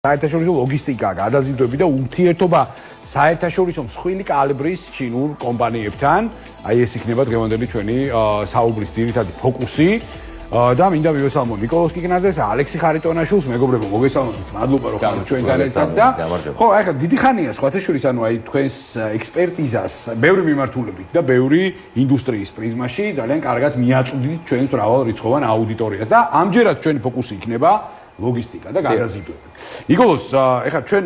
საერთაშორისო ლოგისტიკა, გადაზიდვები და ურთიერთობა საერთაშორისო მსხვილი კალიბრის ჩინურ კომპანიებთან. აი ეს იქნება დღევანდელი ჩვენი საუბრის ძირითადი ფოკუსი. და მინდა მივესალმო ნიკოლოზ კიკნაძეს, ალექსი ხარიტონაშვილს, მეგობრებო, მოგესალმებით. მადლობა რომ ხართ ჩვენთან ერთად და ხო, აი ხა დიდი ხანია სხვათაშორის, ანუ აი თქვენს ექსპერტიზას ბევრი მიმართულებით და ბევრი ინდუსტრიის პრიზმაში ძალიან კარგად მიაწვდით ჩვენს მრავალრიცხოვან აუდიტორიას და ამჯერად ჩვენი ფოკუსი იქნება ლოგისტიკა და გადაზიდვები. ნიკოლოზ, ეხლა ჩვენ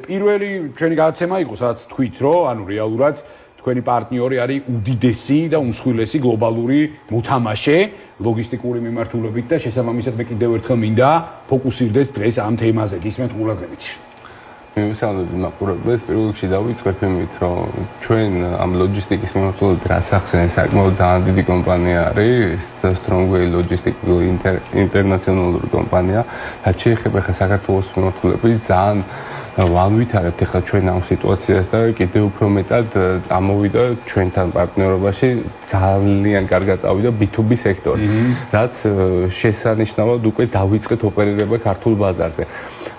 პირველი ჩვენი გადაცემა იყო, სადაც თქვით, რომ ანუ რეალურად თქვენი პარტნიორი არის უდიდესი და უმსხვილესი გლობალური მოთამაშე ლოგისტიკური მიმართულებით და შესაბამისად მე კიდევ ერთხელ მინდა ფოკუსირდეთ დღეს ამ თემაზე. გისმენთ ყურადღებით. მივესალმებით მაყურებლებს, პირველ რიგში დავიწყებ იმით, რომ ჩვენ ამ ლოჯისტიკის მიმართულებით რაც ახსენე საკმაოდ ძალიან დიდი კომპანია არის, Strongway Logistics ინტერნაციონალური კომპანია, რაც შეეხება ხა საქართველოს მიმართულებით ძალიან ვალვითარებთ ახლა ჩვენ ამ სიტუაციას და კიდევ უფრო მეტად წამოვიდა ჩვენთან პარტნიორობაში ძალიან კარგად წავიდა B2B სექტორი, რაც შესანიშნავად უკვე დავიწყეთ ოპერირება ქართულ ბაზარზე.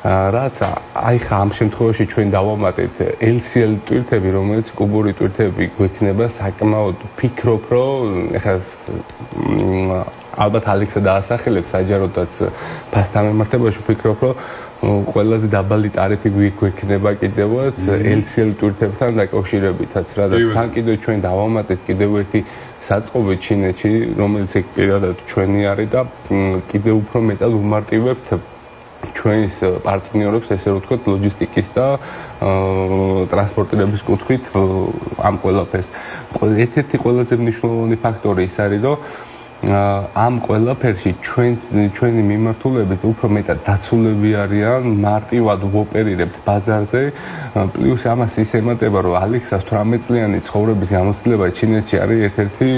რაც აი ხა ამ შემთხვევაში ჩვენ დავამატეთ LCL ტვირთები, რომელიც კუბური ტვირთები გვექნება, საკმაოდ ვფიქრობ, რომ ახლა ალბათ ალექსა დაასახელებს საჯაროდაც ფასთან მიმართებაში ვფიქრობ, რომ ყველაზე დაბალი ტარიფი გვექნება კიდევაც LCL ტვირთებთან დაკავშირებითაც, რადგან თან კიდევ ჩვენ დავამატეთ კიდევ ერთი საწყობი ჩინეთში, რომელიც ეგ პირადად ჩვენი არის და კიდევ უფრო მეტად ვუმარტივებთ ჩვენს პარტნიორებს, ესე რომ ვთქვათ, ლოჯისტიკის და ტრანსპორტირების კუთხით ამ ყველაფერს. ერთ-ერთი ყველაზე მნიშვნელოვანი ფაქტორი ის არის, რომ ამ ყველაფერში ჩვენი მიმართულებით უფრო მეტად დაცულები არიან, მარტივად ვოპერირებთ ბაზარზე, პლუს ამას ის ემატება, რომ ალექსას 18 წლიანი ცხოვრების გამოცდილება ჩინეთში არის ერთ-ერთი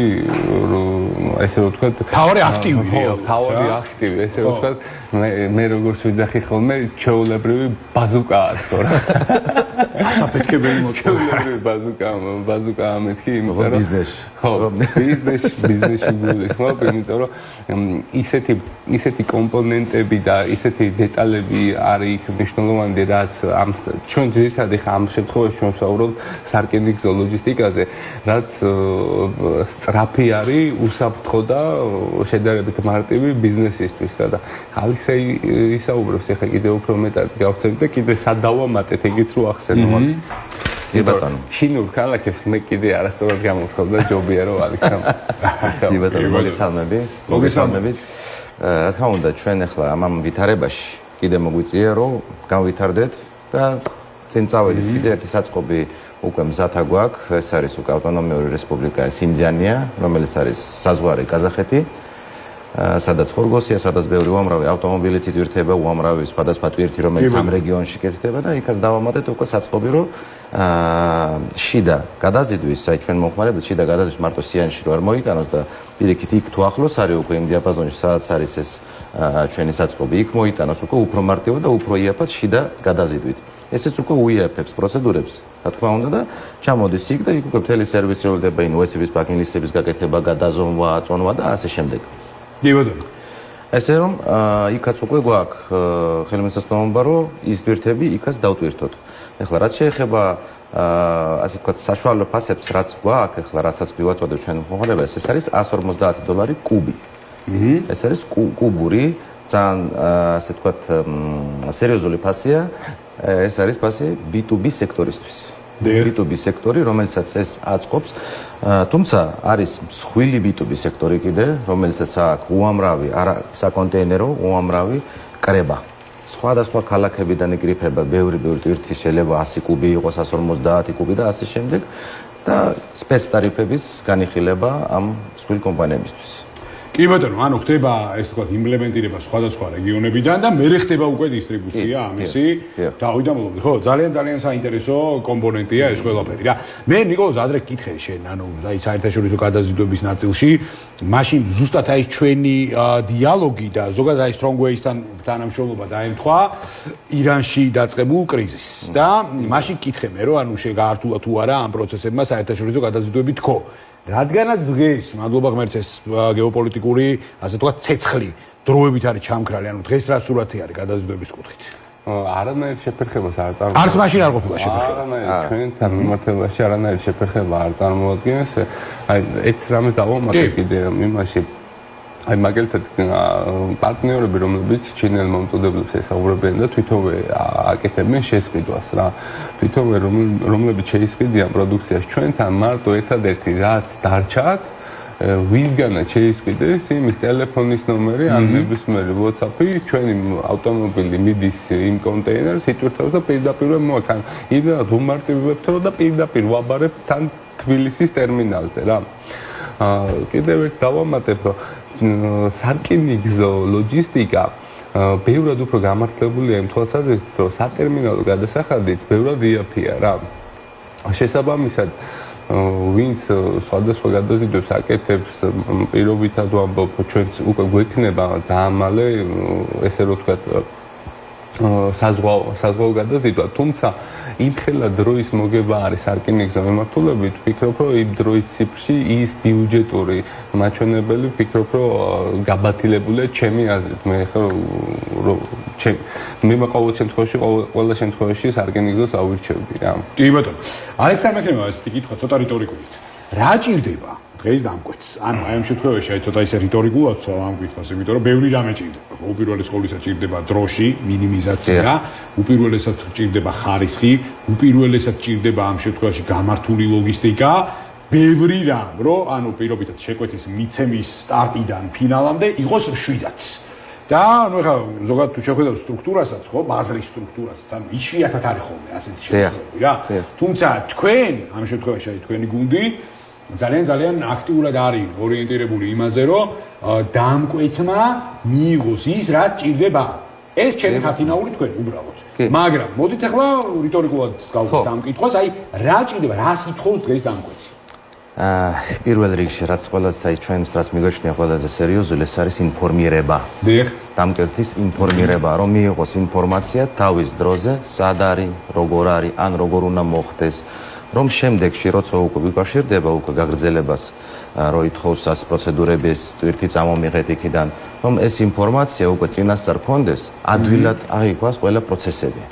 ესე რომ ვთქვათ, თავი აქტივი, თავი აქტივი, ესე რომ ვთქვათ, მე როგორც ვიძახი ხოლმე, ჩვეულებრივი ბაზუკაა, ხო რა. ასაფეთქებელი ჩვეულებრივი ბაზუკაა მეთქი, იმიტომ რომ ბიზნესში. ხო, ბიზნესში გული, ხო, იმიტომ რომ ისეთი კომპონენტები და ისეთი დეტალები არის იქ მნიშვნელოვანი, რაც ამ ჩვენ ძირითადად ხა ამ შემთხვევაში ჩვენ ვსაუბრობთ სარკინიგზო ლოჯისტიკაზე, რაც სწრაფი არის, უსაფრთხო და შედარებით მარტივი ბიზნესისთვის და ალექსი ისაუბრებს ახლა კიდევ უფრო მეტად გავხსენებ და კიდე სადავამატეთ ეგეც რო ახსენო მაგის. იბატონო, ჩინურ ქალაქებს მე კიდე არასწორად გამოვხობ და ჯობია რომ ალექსამ. იბატონო, მოგესალმებით. რა თქმა უნდა, ჩვენ ახლა ამ ვითარებაში კიდე მოგვიწია რომ გავვითარდეთ და წინ წავედით. კიდე ერთი საწყობი უკვე მზათა გვაქვს, ეს არის უკვე ავტონომიური რესპუბლიკა სინძიანია, რომელიც არის საზღვარი კაზახეთი. სადაც ხორგოსია, სადაც ბევრი უამრავი ავტომობილით იტვირთება, უამრავი სხვადასხვა ტვირთი, რომელიც ამ რეგიონში კეთდება და იქაც დავამატეთ უკვე საწყობი, რომ შიდა გადაზიდვის, აი ჩვენ მომხმარებელს შიდა გადაზიდვის მარტო სიანში რო არ მოიტანოს და პირიქით იქ თუ ახლოს არის უკვე იმ დიაპაზონში, სადაც არის ეს ჩვენი საწყობი, იქ მოიტანოს უკვე უფრო მარტივად და უფრო იაფად შიდა გადაზიდვით. ესეც უკვე უიაფებს პროცედურებს, რა თქმა უნდა და ჩამოდის იქ და იქ უკვე მთელი სერვისი როლდება, ინვესტივის პაკინგლისტების გაკეთება, გადაზომვა, აწონვა და ასე შემდეგ. იბატონო. ესე რომ იქაც უკვე გვაქვს ხელმისაწვდომობა, რომ ის ტვირთები იქაც დავტვირთოთ. ეხლა რაც შეეხება ასე ვთქვათ საშუალო ფასებს, რაც გვაქვს, ეხლა რაცაც მივაწოდებ ჩვენ მომხმარებელს, ეს არის $150 კუბი. ეს არის კუბური, ძალიან ასე ვთქვათ სერიოზული ფასია. ეს არის ფასი B2B სექტორისთვის. B2B სექტორი, რომელსაც ეს აწყობს, თუმცა არის მსხვილი B2B სექტორი კიდე, რომელსაც აქვს უამრავი საკონტეინერო, უამრავი კრება. სხვადასხვა ქალაქებიდან იკრიფება ბევრი ტვირთი, შეიძლება 100 კუბი იყოს, 150 კუბი და ასე შემდეგ და სპეცტარიფების განიხილება ამ მსხვილ კომპანიებისთვის. კი ბატონო, ანუ ხდება ეს თქვა იმპლემენტირება სხვადასხვა რეგიონებიდან და მე ხდება უკვე დისტრიბუცია ამისი. დავიდა მოლოდი. ხო, ძალიან საინტერესო კომპონენტია ეს ყველაფერი რა. მე ნიკოლოზ ადრე გკითხე შენ, ანუ აი საერთაშორისო გადაზიდვების ნაწილში, მაშინ ზუსტად აი ჩვენი დიალოგი და ზოგადად აი Strongway-სთან თანამშრომლობა დაემთხვა ირანში დაწყებულ კრიზისს და მაშინ გკითხე მე რომ ანუ შეგაართულა თუ არა ამ პროცესებმა საერთაშორისო გადაზიდვები თქო. რადგანაც დღეს, მადლობა ღმერთს ეს გეოპოლიტიკური, ასე ვთქვათ, ცეცხლი დროებით არის ჩამქრალი, ანუ დღეს რა სურათი არის გადაზიდვების კუთხით? არანაირ შეფერხებას არ წარმოადგენს. არც მაშინ არ ყოფილა შეფერხება. არანაირ ჩვენთან მიმართებაში არანაირ შეფერხება არ წარმოადგენს. აი ეს რამეს დავამატე კიდე იმაში აი მაგალითად პარტნიორები რომლებიც ჩინელ მომწოდებლებს ესაუბრებიან და თვითონვე აკეთებენ შესყიდვას რა. თვითონვე რომლებიც შეისყიდიან პროდუქციას ჩვენთან მარტო ერთადერთი რაც დარჩათ ვისგანაც შეისყიდეს იმის ტელეფონის ნომერი ან ნებისმიერი WhatsApp-ი ჩვენი ავტომობილი მიდის იმ კონტეინერს იტვირთავს და პირდაპირ მოაქან იმედად ვუმარტივებთ რომ და პირდაპირ ვაბარებთ თან თბილისის ტერმინალზე რა კიდევ ერთ დავამატებ რომ სარკინიგზო ლოჯისტიკა ბევრად უფრო გამართლებულია იმ თვალსაზრისით რომ სატერმინალო გადასახადიც ბევრად იაფია რა შესაბამისად ვინც სხვადასხვა გადაზიდვებს აკეთებს პირობითად ვამბობ ჩვენც უკვე გვექნება ძალიან მალე ესე რომ ვთქვათ საზღვაო გადაზიდვა თუმცა იმხელა დროის მოგება არის სარკინიგზო მიმართულებით ვფიქრობ რომ იმ დროის ციფრში ის ბიუჯეტური მაჩვენებელი ვფიქრობ რომ გაბათილებულია ჩემი აზრით მე ხო მე ყოველ შემთხვევაში ყველა შემთხვევაში სარკინიგზოს ავირჩევდი რა კი ბატონო ალექსანდრე მექენოვა ესეთი კითხვა ცოტა რიტორიკულია რა ჭირდება დღეს დამკვეთს ანუ აი ამ შემთხვევაში აი ცოტა ისე რიტორიკულად ვსვამ ამ კითხვას იმიტომ რომ ბევრი რამე ჭირდება უპირველეს ყოვლისა ჭირდება დროში მინიმიზაცია უპირველესად ჭირდება ხარისხი უპირველესად ჭირდება ამ შემთხვევაში გამართული ლოგისტიკა ბევრი რამ რომ ანუ პირობითად შეკვეთის მიცემის სტარტიდან ფინალამდე იყოს მშვიდად და ну ეხლა ზოგადად თუ შეხედავ სტრუქტურასაც ხო ბაზრის სტრუქტურასაც ანუ იშვიათად არის ხოლმე ასეთი შემთხვევები რა თუმცა თქვენ ამ შემთხვევაში აი თქვენი გუნდი ძალიან აქტიურად არის ორიენტირებული იმაზე რომ დამკვეთმა მიიღოს ის რაც ჭირდება ეს ჩემი ხათინაური თქვენ უბრალოდ მაგრამ მოდით ახლა რიტორიკულად გავხდეთ ამ კითხვას აი რა ჭირდება რას ითხოვს დღეს დამკვეთი პირველ რიგში რაც ყველას აი ჩვენს რაც მიგაჩნია ყველაზე სერიოზული ეს არის ინფორმირება დამკვეთის ინფორმირება რომ მიიღოს ინფორმაცია თავის დროზე სად არის როგორ არის ან როგორ უნდა მოხდეს რომ შემდეგში როცა უკვე ვიკავშირდება უკვე გაგრძელებას რომ ითხოვს ას პროცედურების ტვირთი წამომიღეთ იქიდან რომ ეს ინფორმაცია უკვე წინასწარ გქონდეს ადვილად აიქვას ყველა პროცესები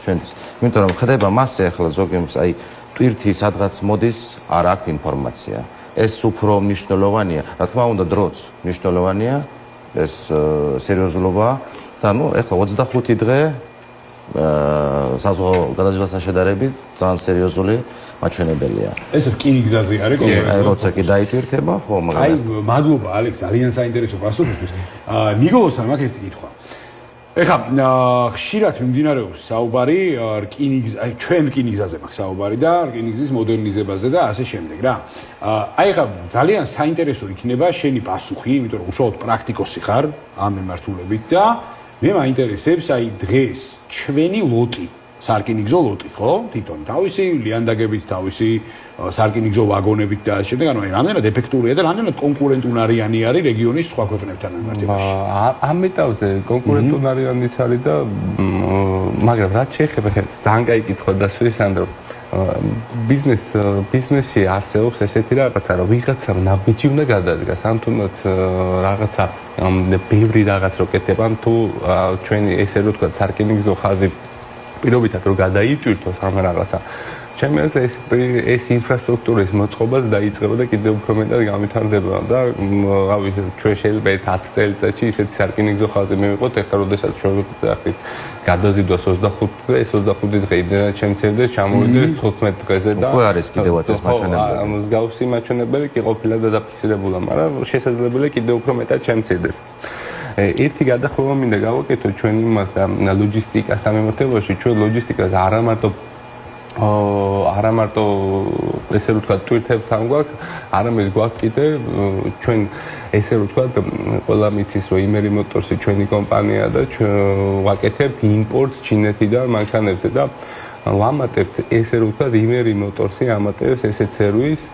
ჩვენც იმიტომ რომ ხდება მასე ახლა ზოგიერთს აი ტვირთი სადღაც მოდის არ აქვს ინფორმაცია ეს უფრო მნიშვნელოვანია რა თქმა უნდა დროც მნიშვნელოვანია ეს სერიოზულობა და ნუ ახლა 25 დღე საზღვაო გადაზიდვასთან შედარებით ძალიან სერიოზული მაჩვენებელია. ეს რკინიგზაზე არის კონკრეტულად. აი როცა კი დაიტვირთება, ხო, მაგრამ აი მადლობა ალექს, ძალიან საინტერესო პასუხისთვის. ნიკოლოსთან მაქვს ერთი კითხვა. ეხლა ხშირად მიმდინარეობს საუბარი აი ჩვენ რკინიგზაზე მაქვს საუბარი და რკინიგზის მოდერნიზებაზე და ასე შემდეგ რა. აი ეხლა ძალიან საინტერესო იქნება შენი პასუხი, იმიტომ რომ უშუალოდ პრაქტიკოსი ხარ ამ მიმართულებით და მე მაინტერესებს აი დღეს ჩვენი ლოტი სარკინიგზო ლოტი ხო თვითონ თავისი ლიანდაგებით თავისი სარკინიგზო ვაგონებით და ასე შემდეგ ანუ აი რამდენად ეფექტურია და რამდენად კონკურენტუნარიანი არის რეგიონის სხვა ქვეყნებთან მიმართებაში ამ ეტაპზე კონკურენტუნარიანიც არის და მაგრამ რაც შეეხება ძალიან კაი კითხვა დასვეს ანდრო ბიზნესში არსებობს ესეთი რაღაცა რომ ვიღაცამ ნაბიჯი უნდა გადადგას ან თუნდაც რაღაცა ბევრი რაღაც რო კეთებან თუ ჩვენი ესე რო თქვა სარკინიგზო ხაზი პირობითად რომ გადაიტვირთოს ამ რაღაცა ჩემი აზრით ეს ინფრასტრუქტურის მოწყობაც დაიწყება და კიდევ უფრო მეტად გამვითარდება და რავი ჩვენ შეიძლება 10 წელიწადში ისეთი სარკინიგზო ხაზი მივიღოთ ეხლა როდესაც ჩვენ ვიხდით გადაზიდვას 25 დღე ეს 25 დღე იმდენად შემცირდეს ჩამოვიდეს 15 დღეზე და უკვე არის კიდევაც ეს მაჩვენებელი მსგავსი მაჩვენებელი კი ყოფილა დაფიქსირებულა მაგრამ შესაძლებელია კიდევ უფრო მეტად შემცირდეს ერთი გადახვევა მინდა გავაკეთო ჩვენ იმას ლოჯისტიკასთან მიმართებაში ჩვენ ლოჯისტიკას არა მარტო ესე რომ ვთქვა ტვირთებთან გვაქვს არამედ გვაქვს კიდე ჩვენ ესე რომ ვთქვა ყველა მიცის რომ იმერი მოტორსი ჩვენი კომპანია და ვაკეთებთ იმპორტს ჩინეთიდან მანქანებზე და ვამატებთ ესე რომ ვთქვა იმერი მოტორსი ამატებს ესეთ სერვისს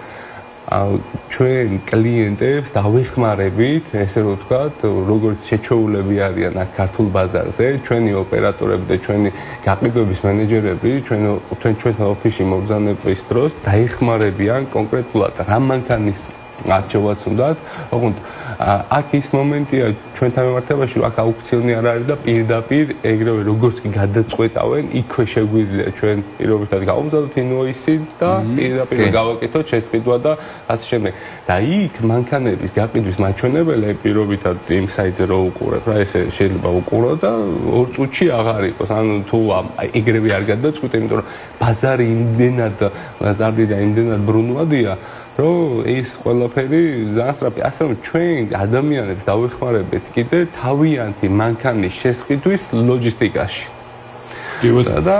ჩვენ კლიენტებს დავეხმარებით, ესე რომ ვთქვათ, როგორც შეჩოულები არიან აქ ქართულ ბაზარზე, ჩვენი ოპერატორები და ჩვენი გაყიდვების მენეჯერები, ჩვენთან ოფისში მობრძანების დროს დაეხმარებიან კონკრეტულად რა მანქანის არჩევაც უნდათ. ოღონდ აქ ის მომენტია ჩვენთან მიმართებაში, აქ აუქციონი არ არის და პირდაპირ ეგრევე როგორც კი გადაწყვეტავენ, იქვე შეგვიძლია ჩვენ პირობითად გავუმზადოთ ინვოისი და პირდაპირ გავაკეთოთ შესყიდვა და ასე შემდეგ. და იქ მანქანების გაყიდვის მაჩვენებელი პირობითად იმ საიტზე რო უყურებ, რა ესე შეიძლება უყურო და 2 წუთში აღარ იყოს. ანუ თუ ეგრევე არ გადაწყვეტე, იმიტომ რომ ბაზარი იმდენად ლაზარდი და იმდენად ბრუნვადია, რომ ეს ყველაფერი ძალიან სწრაფი. ასე რომ ჩვენ ადამიანებს დავეხმარებეთ კიდე თავიანთი მანქანის შესყიდვის ლოჯისტიკაში. და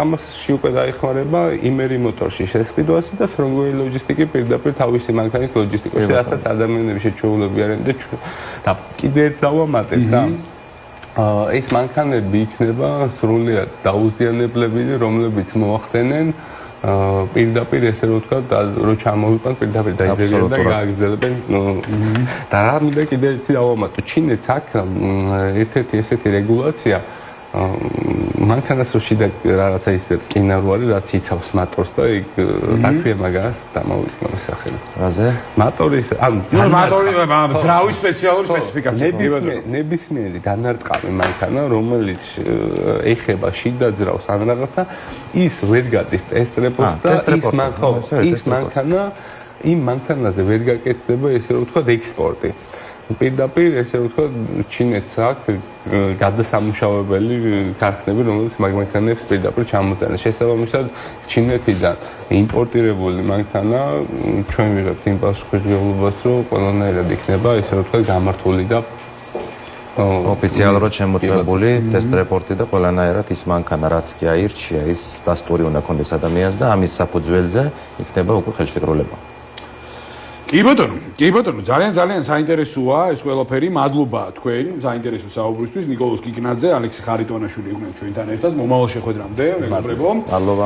ამასში უკვე დაეხმარება იმერი მოტორში შესყიდვასი და Strongway ლოჯისტიკი პირდაპირ თავისი მანქანის ლოჯისტიკაში, რასაც ადამიანები შეჩვეულები არიან და კიდე ერთ დავამატებ და ეს მანქანები იქნება სრულიად დაუზიანებლები, რომლებიც მოახდენენ პირდაპირ ესე რომ ვთქვა, რო ჩამოვიყვან პირდაპირ დაიძებიან და გააგრძელებენ. და რა მინდა კიდე ერთი დავამატო. ჩინეთს აქვს ერთ-ერთი ესეთი რეგულაცია მანქანას რო შიდა რაღაცა ის რკინა რო არის, რაც იცავს მატორს და იქ რა ქვია მაგას დამოვიწყო სახელი. რაზე? მატორის, ანუ მატორი ძრავის სპეციალური სპეციფიკაცია. ნებისმიერი დანარტყამი მანქანა, რომელიც ეხება შიდა ძრავს ან რაღაცა, ის ვერ გადის ტესტრეპოს და ის მანქანა იმ მანქანაზე ვერ გაკეთდება ესე რომ ვთქვა ექსპორტი. პირდაპირ ესე რომ ვთქვა ჩინეთს აქვს გადასამუშავებელი ქარხნები, რომლებიც მაგ მანქანებს პირდაპირ ჩამოწევენ. შესაბამისად ჩინეთიდან იმპორტირებული მანქანა ჩვენ ვიღებთ იმ პასუხისმგებლობას, რომ ყველანაირად იქნება ესე რომ ვთქვა გამართული და ოფიციალურად შემოწმებული ტესტ რეპორტი და ყველანაირად ის მანქანა რაც კი აირჩია, ის დასტური უნდა კონდეს ადამიანს და ამის საფუძველზე იქნება უკვე ხელშეკრულება. კი ბატონო, ძალიან საინტერესოა ეს ყველაფერი. მადლობა თქვენ საინტერესო საუბრისთვის. ნიკოლოზ კიკნაძე, ალექსი ხარიტონაშვილი იყვნენ ჩვენთან ერთად. მომავალ შეხვედრამდე, მეგობრებო. მადლობა.